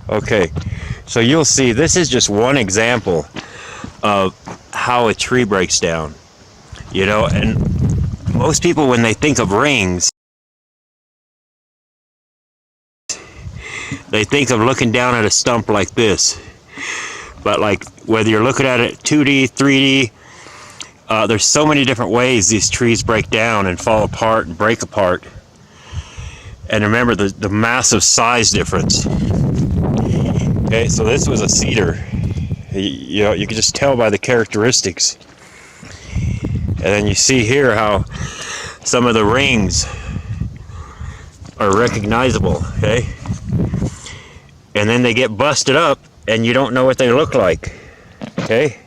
Okay, so you'll see this is just one example of how a tree breaks down. You know, and most people, when they think of rings, they think of looking down at a stump like this. But like, whether you're looking at it 2D, 3D, there's so many different ways these trees break down and fall apart and break apart. And remember the massive size difference. Okay, so this was a cedar. You know, you can just tell by the characteristics. And then you see here how some of the rings are recognizable, okay? And then they get busted up and you don't know what they look like, okay?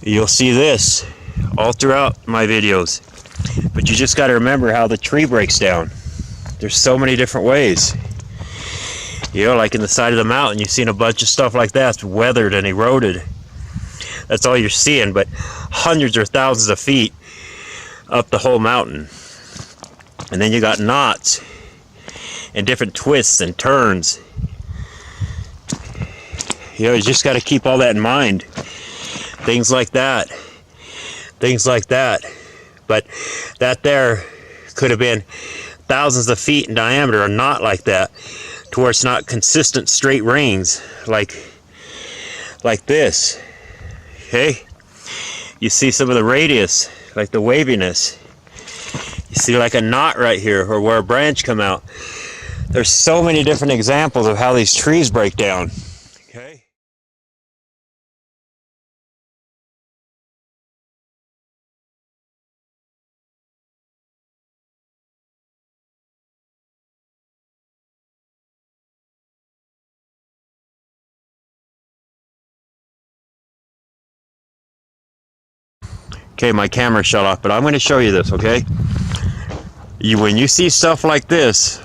You'll see this all throughout my videos. But you just got to remember how the tree breaks down. There's so many different ways. You know, like in the side of the mountain, you've seen a bunch of stuff like that. It's weathered and eroded. That's all you're seeing, but hundreds or thousands of feet up the whole mountain. And then you got knots and different twists and turns. You know, you just got to keep all that in mind. Things like that. Things like that. But that there could have been thousands of feet in diameter, or not like that, to where it's not consistent straight rings like this. Okay, you see some of the radius, like the waviness. You see like a knot right here, or where a branch come out. There's so many different examples of how these trees break down. Okay. Okay, my camera shut off, but I'm going to show you this, okay? When you see stuff like this,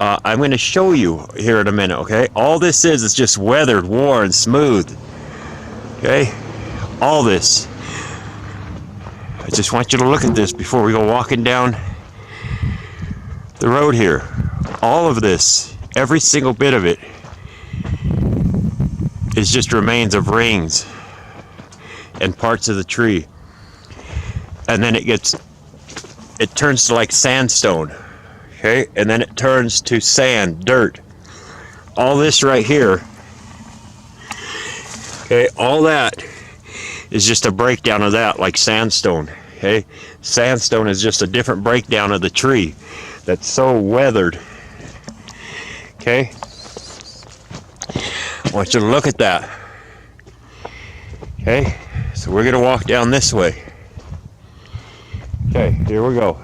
I'm going to show you here in a minute, okay? All this is just weathered, worn, smooth, okay? All this. I just want you to look at this before we go walking down the road here. All of this, every single bit of it, is just remains of rings and parts of the tree. And then it turns to like sandstone, okay? And then it turns to sand, dirt. All this right here, okay, all that is just a breakdown of that, like sandstone, okay? Sandstone is just a different breakdown of the tree that's so weathered, okay? I want you to look at that, okay? So we're gonna walk down this way. Okay, here we go.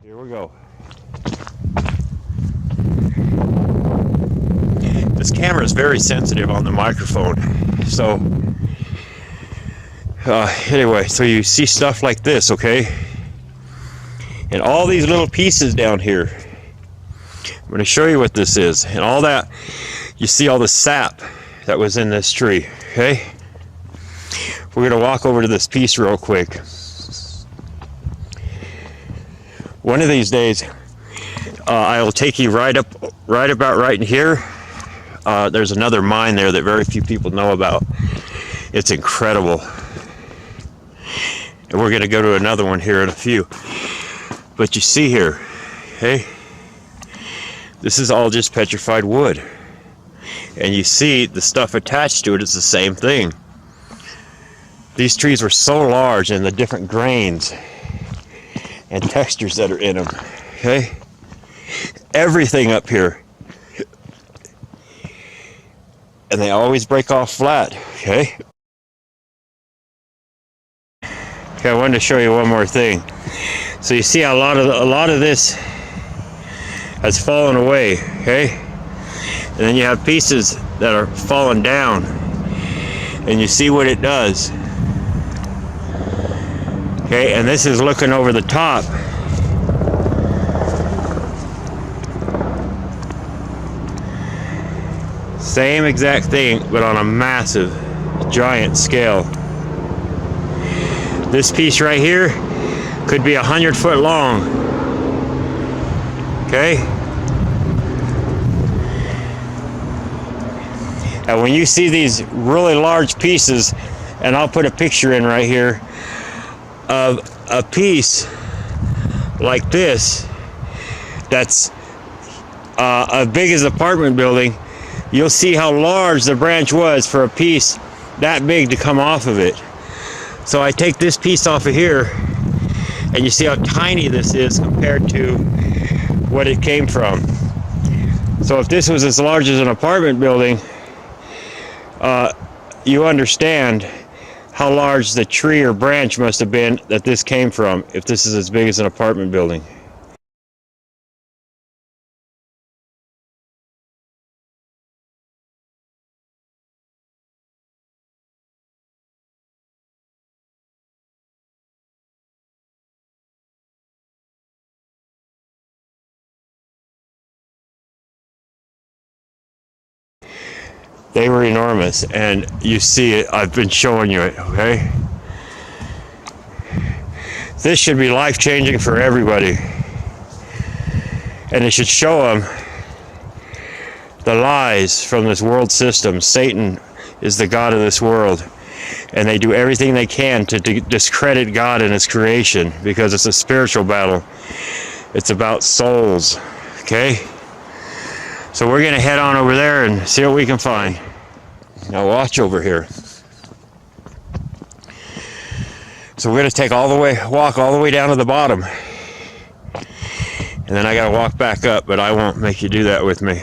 Here we go. This camera is very sensitive on the microphone. So, anyway, so you see stuff like this, okay? And all these little pieces down here. I'm going to show you what this is. And all that, you see all the sap that was in this tree, okay? We're going to walk over to this piece real quick. One of these days, I'll take you right about right in here. There's another mine there that very few people know about. It's incredible. And we're going to go to another one here in a few. But you see here, okay? This is all just petrified wood. and you see the stuff attached to it is the same thing. These trees were so large, and the different grains and textures that are in them. Okay, everything up here, and they always break off flat. Okay. Okay, I wanted to show you one more thing. So you see how a lot of this has fallen away. Okay, and then you have pieces that are falling down, and you see what it does. Okay, and this is looking over the top. Same exact thing, but on a massive, giant scale. This piece right here could be 100 foot long. Okay? And when you see these really large pieces, and I'll put a picture in right here, of a piece like this that's as big as an apartment building, you'll see how large the branch was for a piece that big to come off of it. So I take this piece off of here, and you see how tiny this is compared to what it came from. So if this was as large as an apartment building, you understand how large the tree or branch must have been that this came from, if this is as big as an apartment building. They were enormous, and you see it. I've been showing you it, okay? This should be life-changing for everybody. And it should show them the lies from this world system. Satan is the god of this world, and they do everything they can to discredit God and his creation, because it's a spiritual battle. It's about souls, okay? So we're going to head on over there and see what we can find. Now watch over here. So we're going to walk all the way down to the bottom. And then I got to walk back up, but I won't make you do that with me.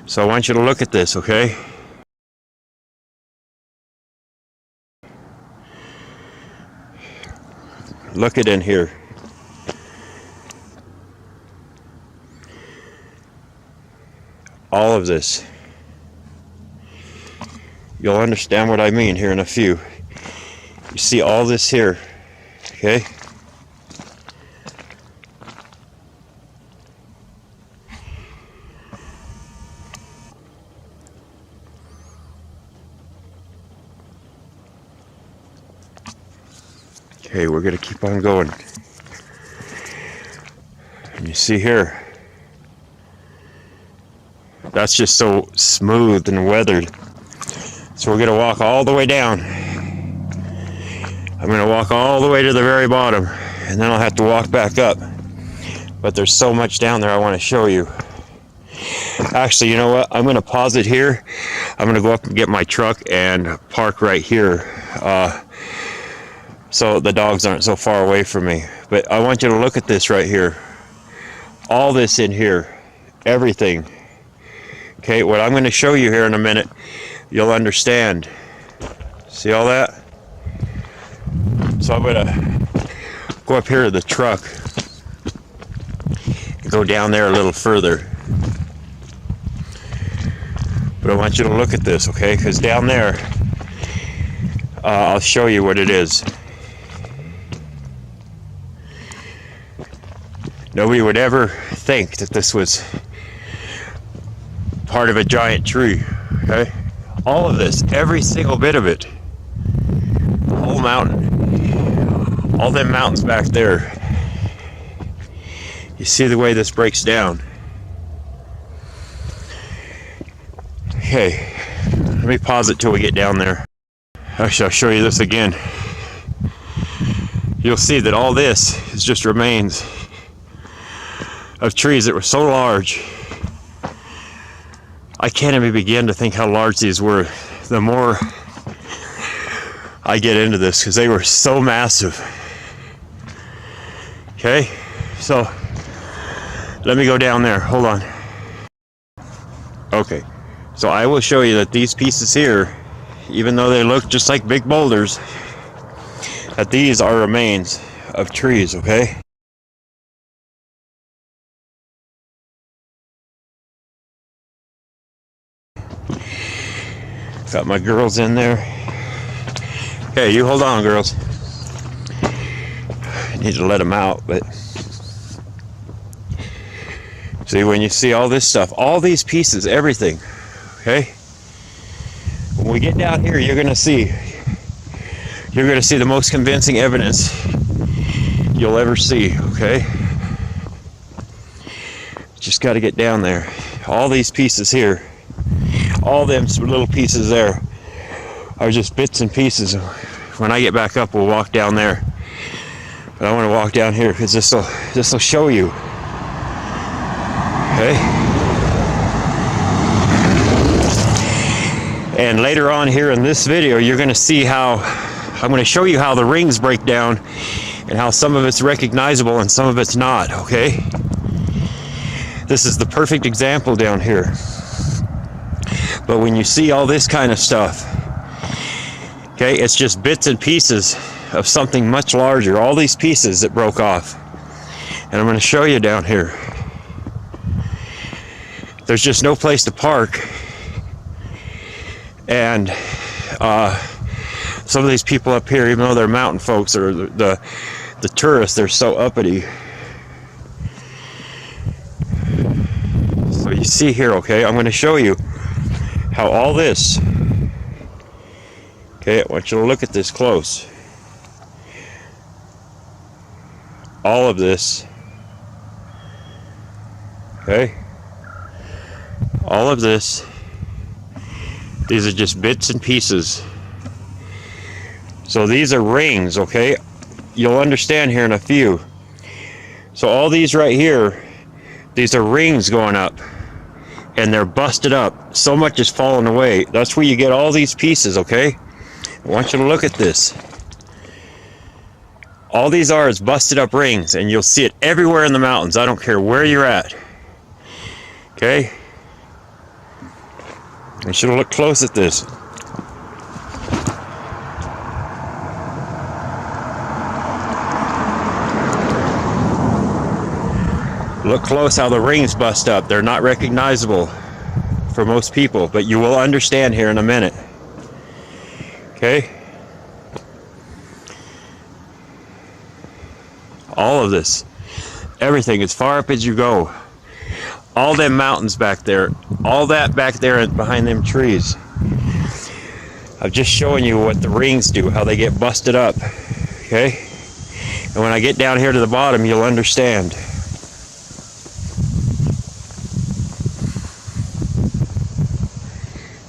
So I want you to look at this, okay? Look it in here. All of this. You'll understand what I mean here in a few. You see all this here, okay? Okay, we're gonna keep on going. And you see here, that's just so smooth and weathered. So we're gonna walk all the way down. I'm gonna walk all the way to the very bottom, and then I'll have to walk back up. But there's so much down there I want to show you. Actually, you know what? I'm gonna pause it here. I'm gonna go up and get my truck and park right here, so the dogs aren't so far away from me. But I want you to look at this right here. All this in here, everything. Okay, what I'm going to show you here in a minute, you'll understand. See all that? So I'm going to go up here to the truck and go down there a little further. But I want you to look at this, okay? Because down there, I'll show you what it is. Nobody would ever think that this was part of a giant tree, okay? All of this, every single bit of it, the whole mountain, all them mountains back there. You see the way this breaks down. Okay, let me pause it till we get down there. Actually, I'll show you this again. You'll see that all this is just remains of trees that were so large. I can't even begin to think how large these were. The more I get into this, because they were so massive. Okay, so let me go down there. Hold on. Okay, so I will show you that these pieces here, even though they look just like big boulders, that these are remains of trees, okay? Got my girls in there. Okay, you hold on, girls. I need to let them out, but see, when you see all this stuff, all these pieces, everything, okay? When we get down here, you're gonna see the most convincing evidence you'll ever see, okay? Just got to get down there. All these pieces here, all them little pieces there are just bits and pieces. When I get back up, we'll walk down there. But I want to walk down here because this will show you. Okay? And later on here in this video, you're going to see how I'm going to show you how the rings break down and how some of it's recognizable and some of it's not, okay? This is the perfect example down here. But when you see all this kind of stuff, okay, it's just bits and pieces of something much larger. All these pieces that broke off. And I'm going to show you down here. There's just no place to park. And some of these people up here, even though they're mountain folks or the tourists, they're so uppity. So you see here, okay, I'm going to show you how all this, okay, I want you to look at this close. All of this, okay, all of this, these are just bits and pieces. So these are rings, okay? You'll understand here in a few. So all these right here, these are rings going up. And they're busted up. So much is falling away. That's where you get all these pieces, okay? I want you to look at this. All these are is busted up rings, and you'll see it everywhere in the mountains. I don't care where you're at. Okay? You should look close at this. Look close how the rings bust up. They're not recognizable for most people, but you will understand here in a minute. Okay? All of this, everything, as far up as you go, all them mountains back there, all that back there behind them trees. I'm just showing you what the rings do, how they get busted up. Okay? And when I get down here to the bottom, you'll understand.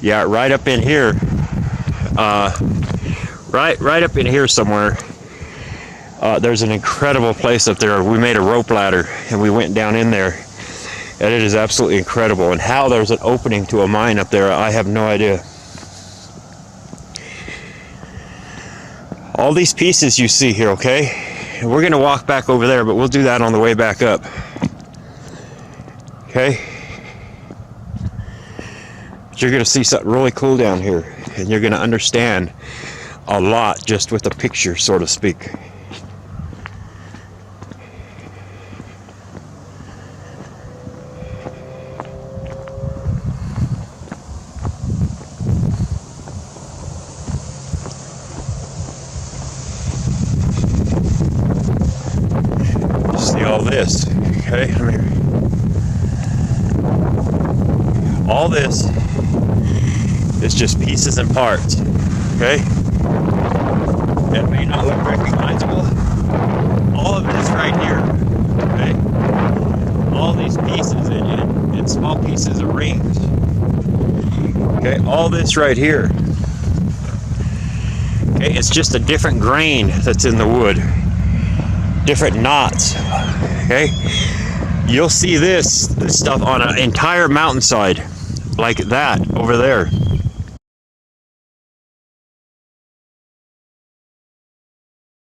Yeah, right up in here, right up in here somewhere, there's an incredible place up there. We made a rope ladder and we went down in there, and it is absolutely incredible. And how there's an opening to a mine up there, I have no idea. All these pieces you see here, okay? And we're gonna walk back over there, but we'll do that on the way back up. Okay? You're going to see something really cool down here, and you're going to understand a lot just with a picture, so to speak. See all this, okay? All this is just pieces and parts, okay? It may not look recognizable. All of this right here, okay? All these pieces and small pieces of rings, okay? All this right here, okay? It's just a different grain that's in the wood, different knots, okay? You'll see this stuff on an entire mountainside. like that over there.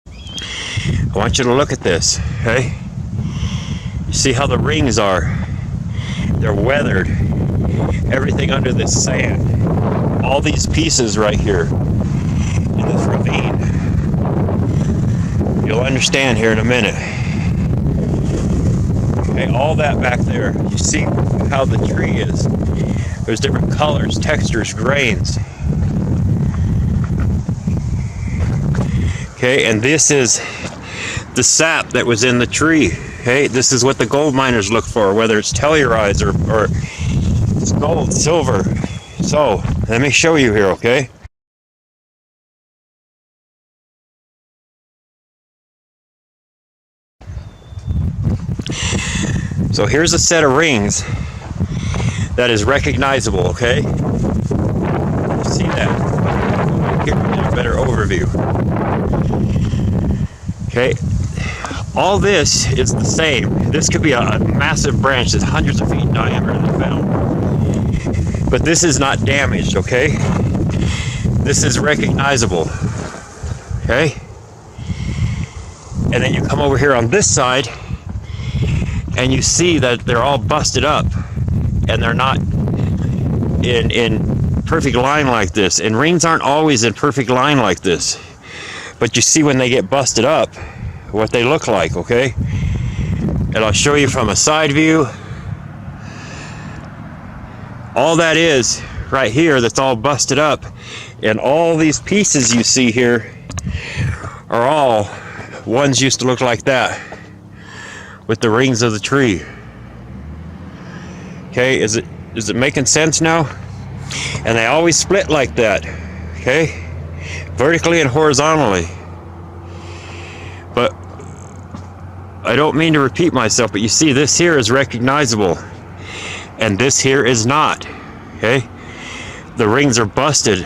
I want you to look at this, okay? You see how the rings are? They're weathered. Everything under this sand. All these pieces right here in this ravine. You'll understand here in a minute. Okay, all that back there. You see how the tree is. There's different colors, textures, grains. Okay, and this is the sap that was in the tree. Okay, this is what the gold miners look for, whether it's telluride or it's gold, silver. So, let me show you here, okay? So here's a set of rings that is recognizable, okay? You see that? Here, get a better overview. Okay, all this is the same. This could be a massive branch that's hundreds of feet in diameter that's found. But this is not damaged, okay? This is recognizable, okay? And then you come over here on this side, and you see that they're all busted up, and they're not in perfect line like this. And rings aren't always in perfect line like this. But you see when they get busted up, what they look like, okay? And I'll show you from a side view. All that is right here that's all busted up. And all these pieces you see here are all ones used to look like that with the rings of the tree. Okay, is it making sense now? And they always split like that, okay? Vertically and horizontally. But I don't mean to repeat myself, but you see this here is recognizable and this here is not, okay? The rings are busted,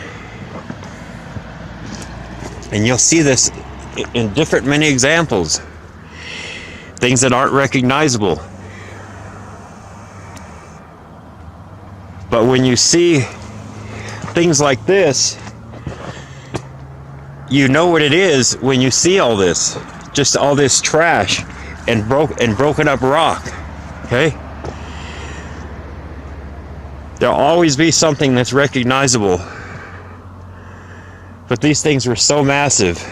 and you'll see this in different many examples, things that aren't recognizable. But when you see things like this, you know what it is when you see all this, just all this trash and broken up rock, okay? There'll always be something that's recognizable, but these things were so massive.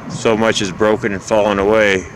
So much is broken and fallen away.